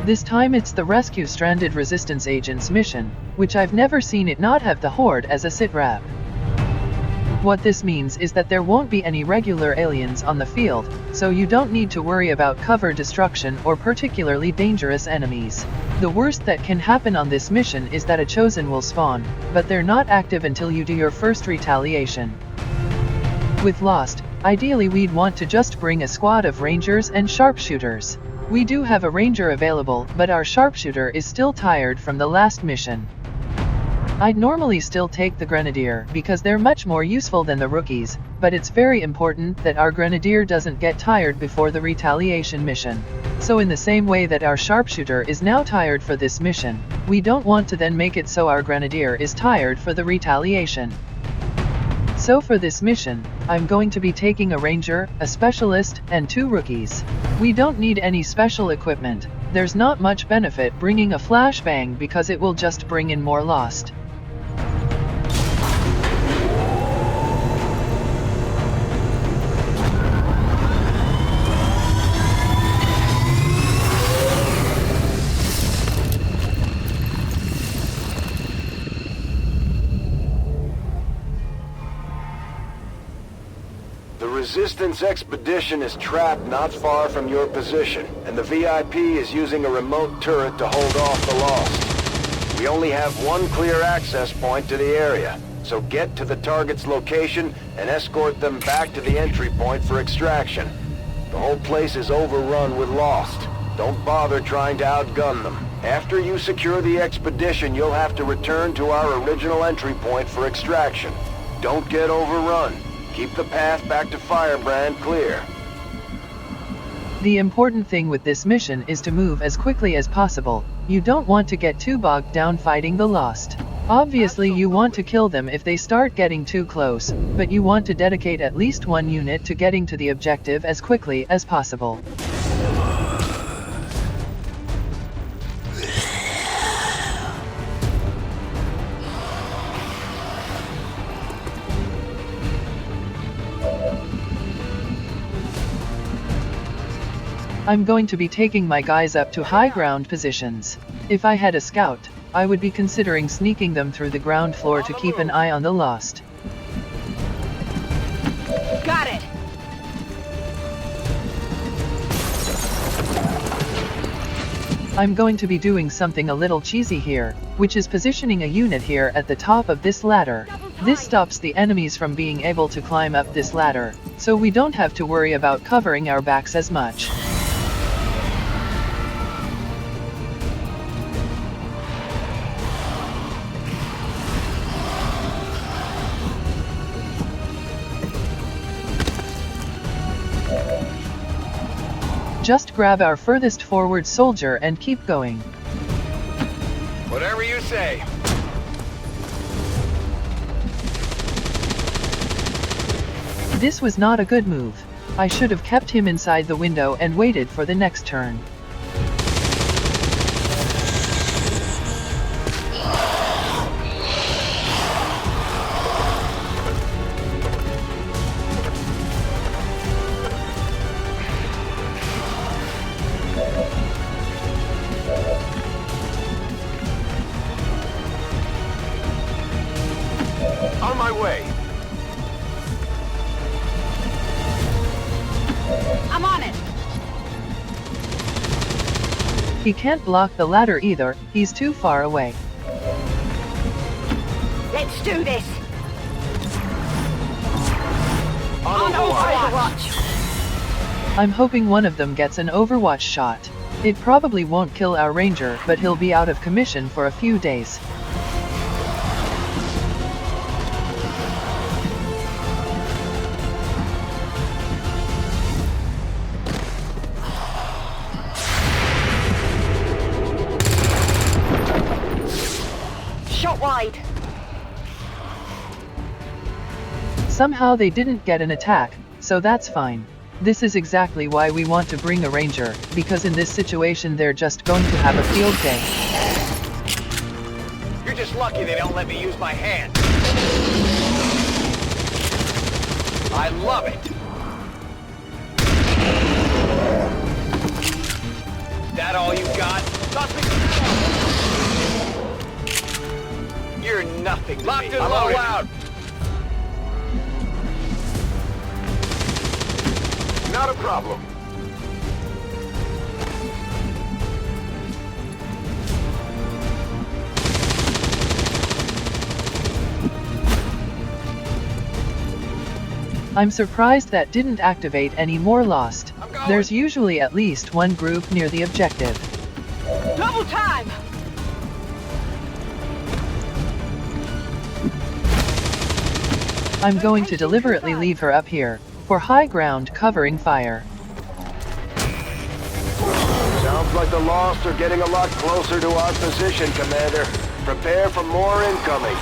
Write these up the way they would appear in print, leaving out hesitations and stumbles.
This time it's the Rescue Stranded Resistance Agents mission, which I've never seen it not have the Horde as a sitrep. What this means is that there won't be any regular aliens on the field, so you don't need to worry about cover destruction or particularly dangerous enemies. The worst that can happen on this mission is that a Chosen will spawn, but they're not active until you do your first retaliation. With Lost, ideally we'd want to just bring a squad of Rangers and Sharpshooters. We do have a Ranger available, but our Sharpshooter is still tired from the last mission. I'd normally still take the Grenadier because they're much more useful than the rookies, but it's very important that our Grenadier doesn't get tired before the retaliation mission. So in the same way that our Sharpshooter is now tired for this mission, we don't want to then make it so our Grenadier is tired for the retaliation. So for this mission, I'm going to be taking a Ranger, a Specialist, and 2 rookies. We don't need any special equipment. There's not much benefit bringing a flashbang because it will just bring in more Lost. The Resistance expedition is trapped not far from your position, and the VIP is using a remote turret to hold off the Lost. We only have one clear access point to the area, so get to the target's location and escort them back to the entry point for extraction. The whole place is overrun with Lost. Don't bother trying to outgun them. After you secure the expedition, you'll have to return to our original entry point for extraction. Don't get overrun. Keep the path back to Firebrand clear. The important thing with this mission is to move as quickly as possible. You don't want to get too bogged down fighting the Lost. Obviously you want to kill them if they start getting too close, but you want to dedicate at least one unit to getting to the objective as quickly as possible. I'm going to be taking my guys up to high ground positions. If I had a scout, I would be considering sneaking them through the ground floor to keep an eye on the Lost. Got it! I'm going to be doing something a little cheesy here, which is positioning a unit here at the top of this ladder. This stops the enemies from being able to climb up this ladder, so we don't have to worry about covering our backs as much. Just grab our furthest forward soldier and keep going. Whatever you say. This was not a good move. I should have kept him inside the window and waited for the next turn. On my way. I'm on it! He can't block the ladder either, he's too far away. Let's do this! On Overwatch! I'm hoping one of them gets an Overwatch shot. It probably won't kill our Ranger, but he'll be out of commission for a few days. Shot wide! Somehow they didn't get an attack, so that's fine. This is exactly why we want to bring a Ranger, because in this situation they're just going to have a field day. You're just lucky they don't let me use my hand. I love it. That all you got? nothing to Locked me. and low out. Not a problem. I'm surprised that didn't activate any more Lost. There's usually at least one group near the objective. Double time! I'm going to deliberately leave her up here, for high ground covering fire. Sounds like the Lost are getting a lot closer to our position, Commander. Prepare for more incoming.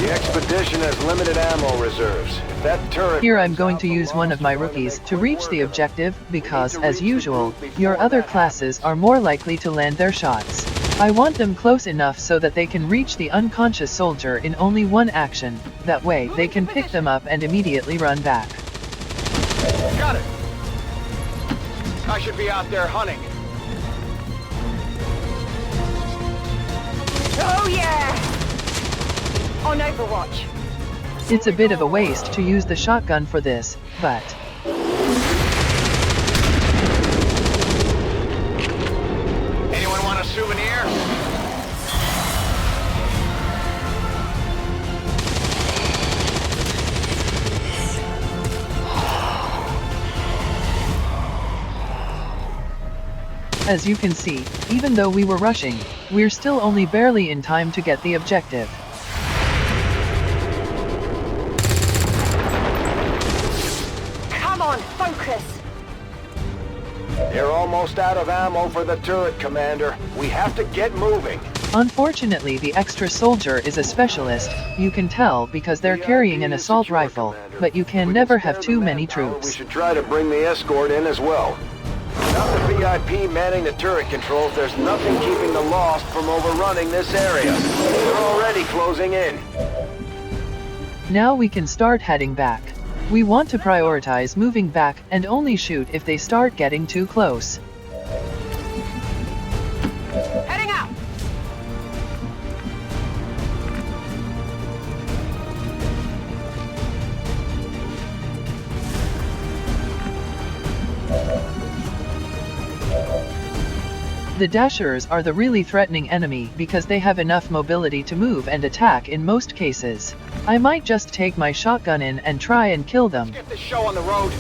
The expedition has limited ammo reserves. If that turret Here I'm runs going out, to the use one Lost of my are going to rookies make to quick reach work the of it. objective, because, We need to as reach the usual, group your before other that classes happens. are more likely to land their shots. I want them close enough so that they can reach the unconscious soldier in only one action, that way they can pick them up and immediately run back. Got it. I should be out there hunting. Oh yeah! On Overwatch. It's a bit of a waste to use the shotgun for this, but Anyone want a souvenir? as you can see, even though we were rushing, we're still only barely in time to get the objective. Come on, focus! They're almost out of ammo for the turret, Commander. We have to get moving. Unfortunately, the extra soldier is a specialist, you can tell because they're carrying an assault rifle, but you can never have too many We troops. should try to bring the escort in as well. Without the VIP manning the turret controls, there's nothing keeping the Lost from overrunning this area. They're already closing in. Now we can start heading back. We want to prioritize moving back and only shoot if they start getting too close. Heading out! The Dashers are the really threatening enemy because they have enough mobility to move and attack in most cases. I might just take my shotgun in and try and kill them. Get this show on the road.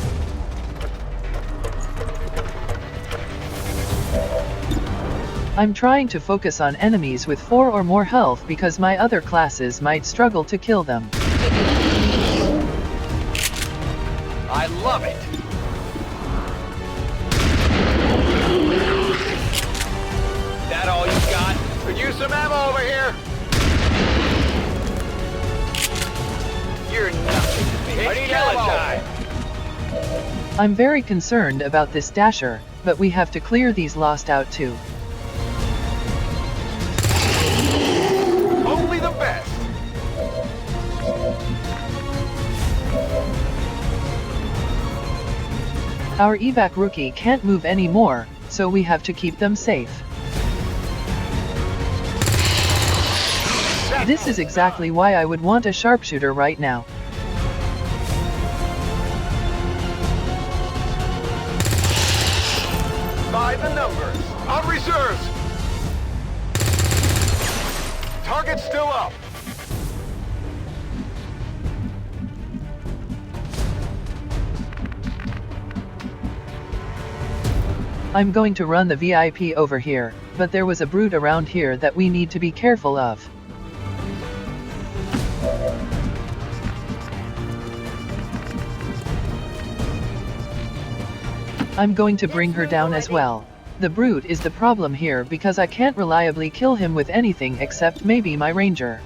I'm trying to focus on enemies with 4 or more health because my other classes might struggle to kill them. I love it. That all you got? Could use some ammo over here. You're nothing to me. It's killing time. I'm very concerned about this Dasher, but we have to clear these Lost out too. Only the best. Our evac rookie can't move anymore, so we have to keep them safe. This is exactly why I would want a sharpshooter right now. By the numbers. On reserves. Target's still up. I'm going to run the VIP over here, but there was a brute around here that we need to be careful of. I'm going to bring her down as well. The brute is the problem here because I can't reliably kill him with anything except maybe my ranger.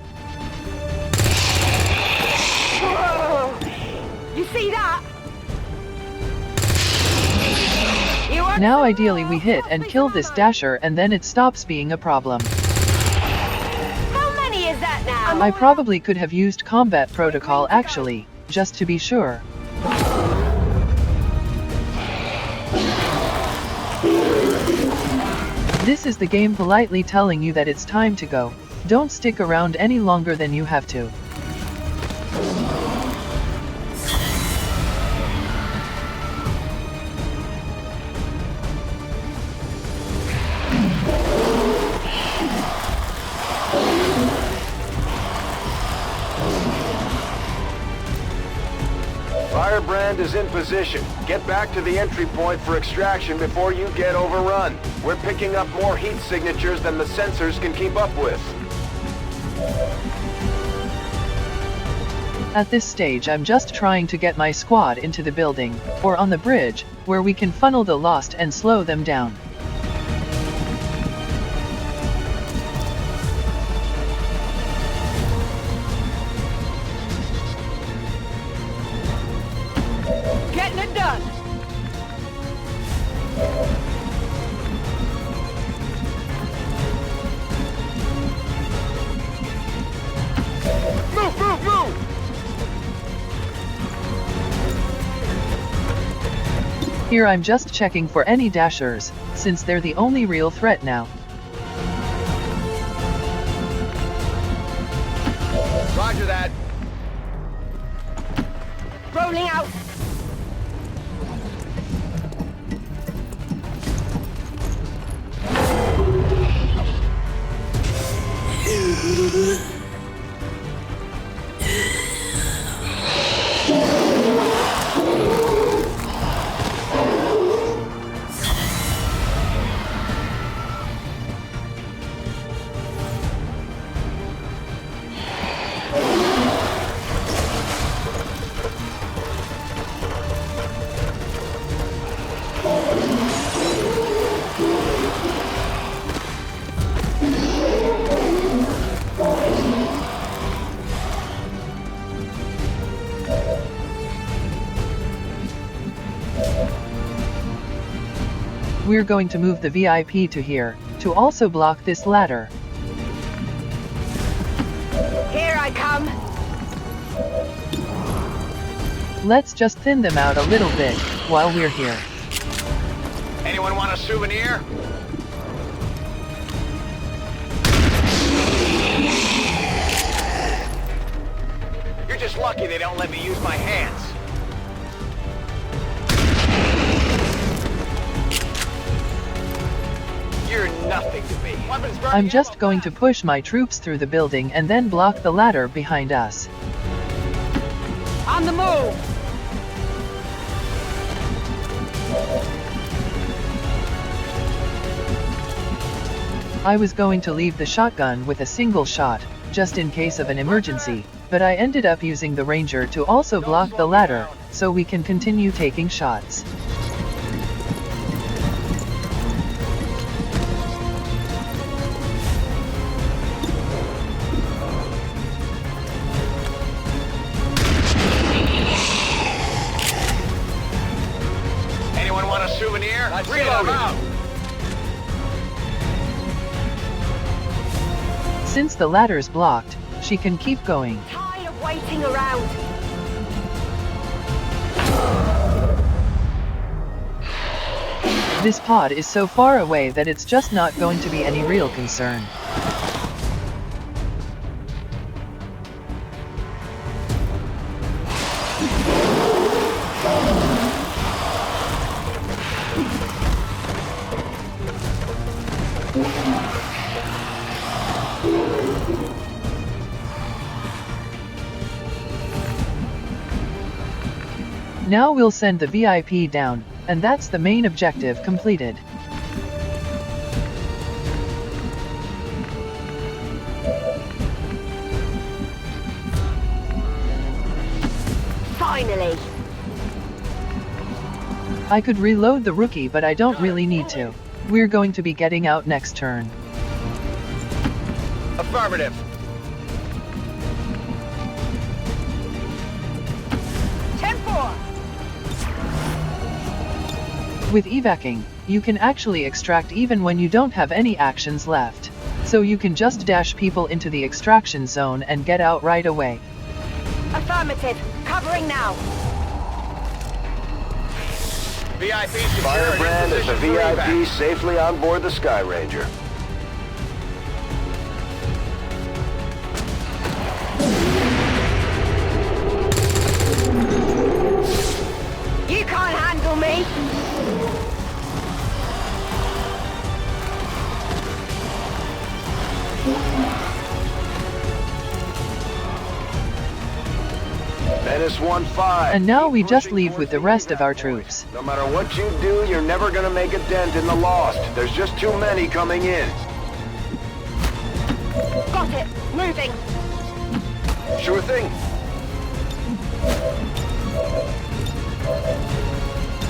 Whoa! You see that? Now ideally we hit and kill this Dasher and then it stops being a problem. How many is that now? I probably could have used combat protocol actually, just to be sure. This is the game politely telling you that it's time to go. Don't stick around any longer than you have to. Firebrand is in position. Get back to the entry point for extraction before you get overrun. We're picking up more heat signatures than the sensors can keep up with. At this stage I'm just trying to get my squad into the building, or on the bridge, where we can funnel the Lost and slow them down. Getting it done. Move, move, move! Here I'm just checking for any dashers, since they're the only real threat now. Roger that. Rolling out. We're going to move the VIP to here, to also block this ladder. Here I come. Let's just thin them out a little bit, while we're here. Anyone want a souvenir? You're just lucky they don't let me use my hands. You're nothing to me. Weapons burning I'm just ammo going to fast. push my troops through the building and then block the ladder behind us. On the move. I was going to leave the shotgun with a single shot, just in case of an emergency, but I ended up using the ranger to also block the ladder, so we can continue taking shots. Anyone want a souvenir? Reloading. Since the ladder's blocked, she can keep going. Tired of waiting around. This pod is so far away that it's just not going to be any real concern. Now we'll send the VIP down, and that's the main objective completed. Finally. I could reload the rookie, but I don't really need to. We're going to be getting out next turn. Affirmative. With evacing, you can actually extract even when you don't have any actions left. So you can just dash people into the extraction zone and get out right away. Affirmative. Covering now. VIP secure. Firebrand in is the position for VIP evac. safely on board the Sky Ranger. You can't handle me. Menace 1-5. And now we Keep just pushing leave towards with the rest of evac our point. troops. No matter what you do, you're never gonna make a dent in the Lost. There's just too many coming in. Got it. Moving. Sure thing.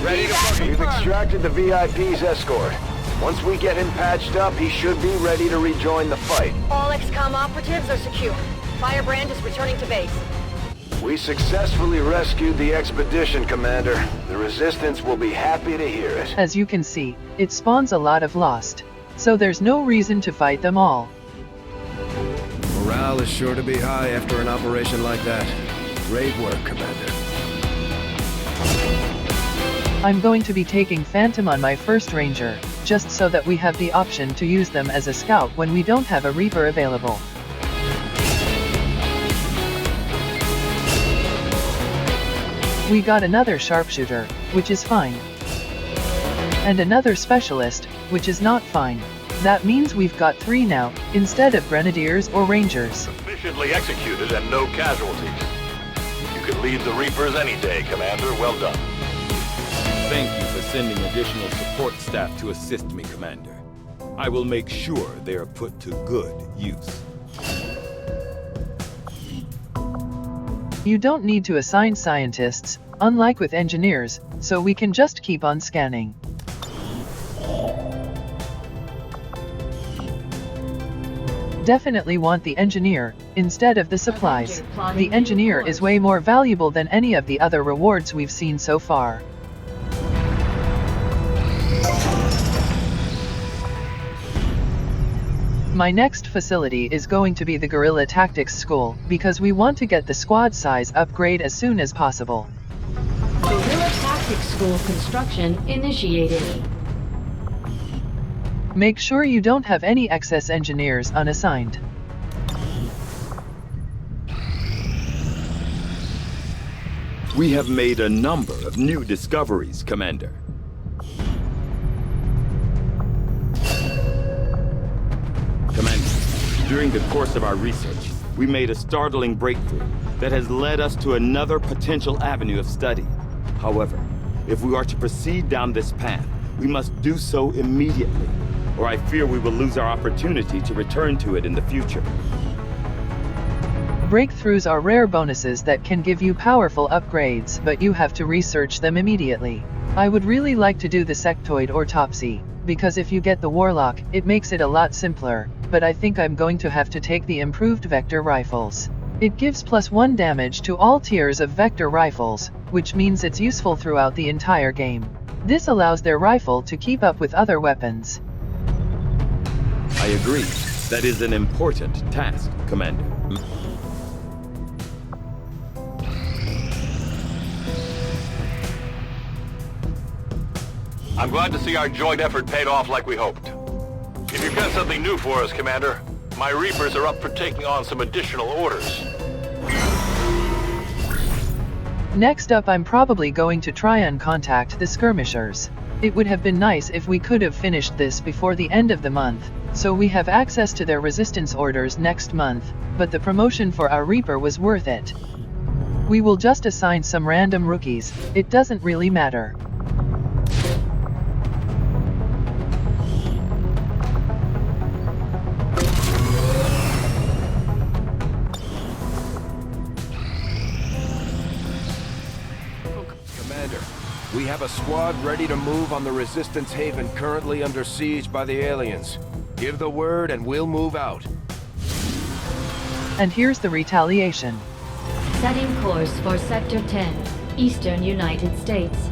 Ready to boogie. We've extracted the VIP's escort. Once we get him patched up, he should be ready to rejoin the fight. All XCOM operatives are secure. Firebrand is returning to base. We successfully rescued the expedition, Commander. The Resistance will be happy to hear it. As you can see, it spawns a lot of Lost. So there's no reason to fight them all. Morale is sure to be high after an operation like that. Great work, Commander. I'm going to be taking Phantom on my first Ranger, just so that we have the option to use them as a scout when we don't have a Reaper available. We got another Sharpshooter, which is fine. And another Specialist, which is not fine. That means we've got 3 now, instead of Grenadiers or Rangers. Efficiently executed and no casualties. You can lead the Reapers any day, Commander. Well done. Thank you for sending additional support staff to assist me, Commander. I will make sure they are put to good use. You don't need to assign scientists, unlike with engineers, so we can just keep on scanning. Definitely want the engineer, instead of the supplies. The engineer is way more valuable than any of the other rewards we've seen so far. My next facility is going to be the Guerrilla Tactics School, because we want to get the squad size upgrade as soon as possible. Guerrilla Tactics School construction initiated. Make sure you don't have any excess engineers unassigned. We have made a number of new discoveries, Commander. Commander, during the course of our research, we made a startling breakthrough that has led us to another potential avenue of study. However, if we are to proceed down this path, we must do so immediately, or I fear we will lose our opportunity to return to it in the future. Breakthroughs are rare bonuses that can give you powerful upgrades, but you have to research them immediately. I would really like to do the sectoid autopsy, because if you get the Warlock, it makes it a lot simpler, but I think I'm going to have to take the improved vector rifles. It gives +1 damage to all tiers of vector rifles, which means it's useful throughout the entire game. This allows their rifle to keep up with other weapons. I agree. That is an important task, Commander. I'm glad to see our joint effort paid off like we hoped. If you've got something new for us, Commander, my Reapers are up for taking on some additional orders. Next up, I'm probably going to try and contact the skirmishers. It would have been nice if we could have finished this before the end of the month, so we have access to their resistance orders next month, but the promotion for our Reaper was worth it. We will just assign some random rookies, it doesn't really matter. Commander, we have a squad ready to move on the Resistance Haven currently under siege by the aliens. Give the word and we'll move out. And here's the retaliation. Setting course for Sector 10, Eastern United States.